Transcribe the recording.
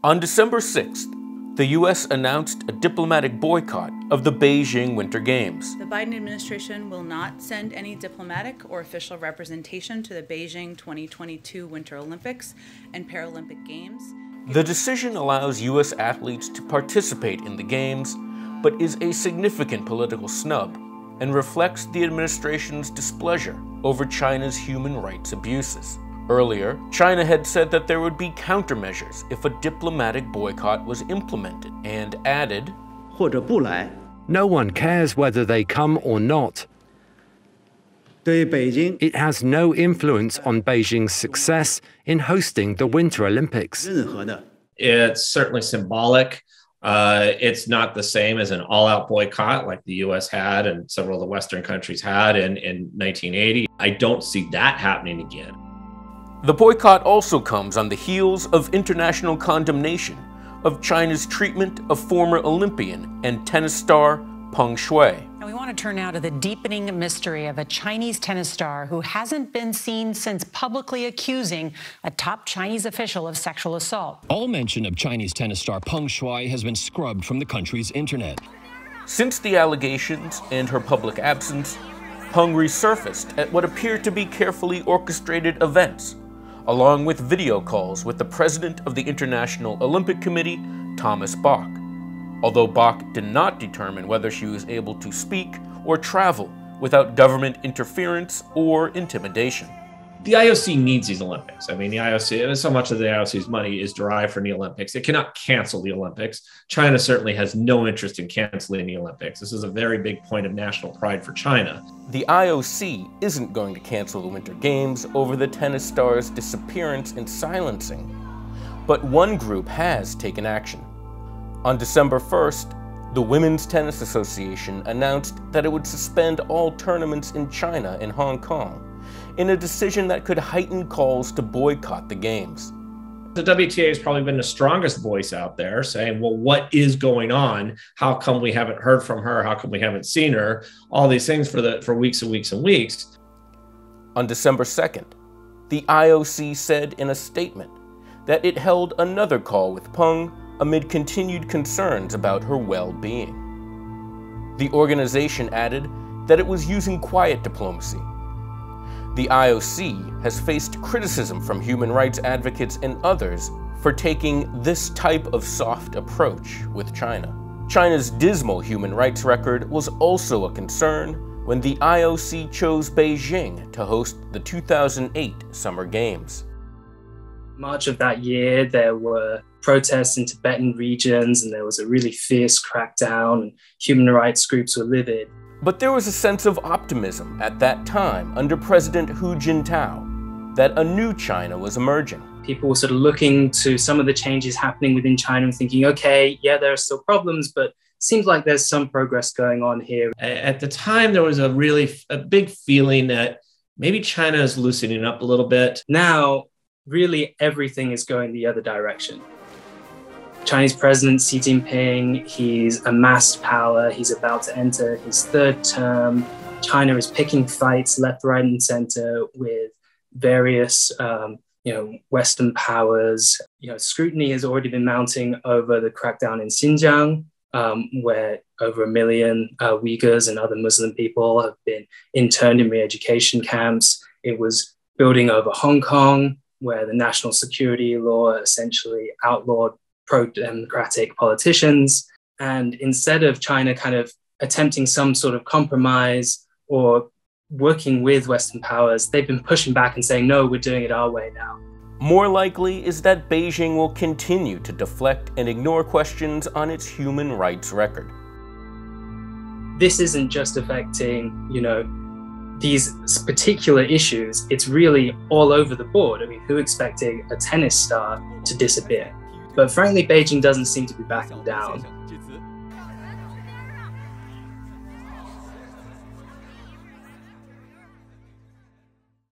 On December 6th, the U.S. announced a diplomatic boycott of the Beijing Winter Games. The Biden administration will not send any diplomatic or official representation to the Beijing 2022 Winter Olympics and Paralympic Games. The decision allows U.S. athletes to participate in the Games, but is a significant political snub and reflects the administration's displeasure over China's human rights abuses. Earlier, China had said that there would be countermeasures if a diplomatic boycott was implemented, and added, "No one cares whether they come or not. It has no influence on Beijing's success in hosting the Winter Olympics." It's certainly symbolic. It's not the same as an all-out boycott like the U.S. had and several of the Western countries had in 1980. I don't see that happening again. The boycott also comes on the heels of international condemnation of China's treatment of former Olympian and tennis star Peng Shuai. And we want to turn now to the deepening mystery of a Chinese tennis star who hasn't been seen since publicly accusing a top Chinese official of sexual assault. All mention of Chinese tennis star Peng Shuai has been scrubbed from the country's internet. Since the allegations and her public absence, Peng resurfaced at what appeared to be carefully orchestrated events, along with video calls with the president of the International Olympic Committee, Thomas Bach, although Bach did not determine whether she was able to speak or travel without government interference or intimidation. The IOC needs these Olympics. I mean, the IOC, so much of the IOC's money is derived from the Olympics. It cannot cancel the Olympics. China certainly has no interest in canceling the Olympics. This is a very big point of national pride for China. The IOC isn't going to cancel the Winter Games over the tennis star's disappearance and silencing. But one group has taken action. On December 1st, the Women's Tennis Association announced that it would suspend all tournaments in China and Hong Kong, in a decision that could heighten calls to boycott the Games. The WTA has probably been the strongest voice out there saying, well, what is going on? How come we haven't heard from her? How come we haven't seen her? All these things for weeks and weeks and weeks. On December 2nd, the IOC said in a statement that it held another call with Peng amid continued concerns about her well-being. The organization added that it was using quiet diplomacy. The IOC has faced criticism from human rights advocates and others for taking this type of soft approach with China. China's dismal human rights record was also a concern when the IOC chose Beijing to host the 2008 Summer Games. March of that year, there were protests in Tibetan regions, and there was a really fierce crackdown, and human rights groups were livid. But there was a sense of optimism at that time under President Hu Jintao that a new China was emerging. People were sort of looking to some of the changes happening within China and thinking, okay, yeah, there are still problems, but seems like there's some progress going on here. At the time, there was a big feeling that maybe China is loosening up a little bit. Now, really everything is going the other direction. Chinese President Xi Jinping, he's amassed power. He's about to enter his third term. China is picking fights left, right, and center with various, Western powers. Scrutiny has already been mounting over the crackdown in Xinjiang, where over 1 million Uyghurs and other Muslim people have been interned in re-education camps. It was building over Hong Kong, where the national security law essentially outlawed pro-democratic politicians. And instead of China kind of attempting some sort of compromise or working with Western powers, they've been pushing back and saying, no, we're doing it our way now. More likely is that Beijing will continue to deflect and ignore questions on its human rights record. This isn't just affecting, these particular issues. It's really all over the board. I mean, who expected a tennis star to disappear? But frankly, Beijing doesn't seem to be backing down.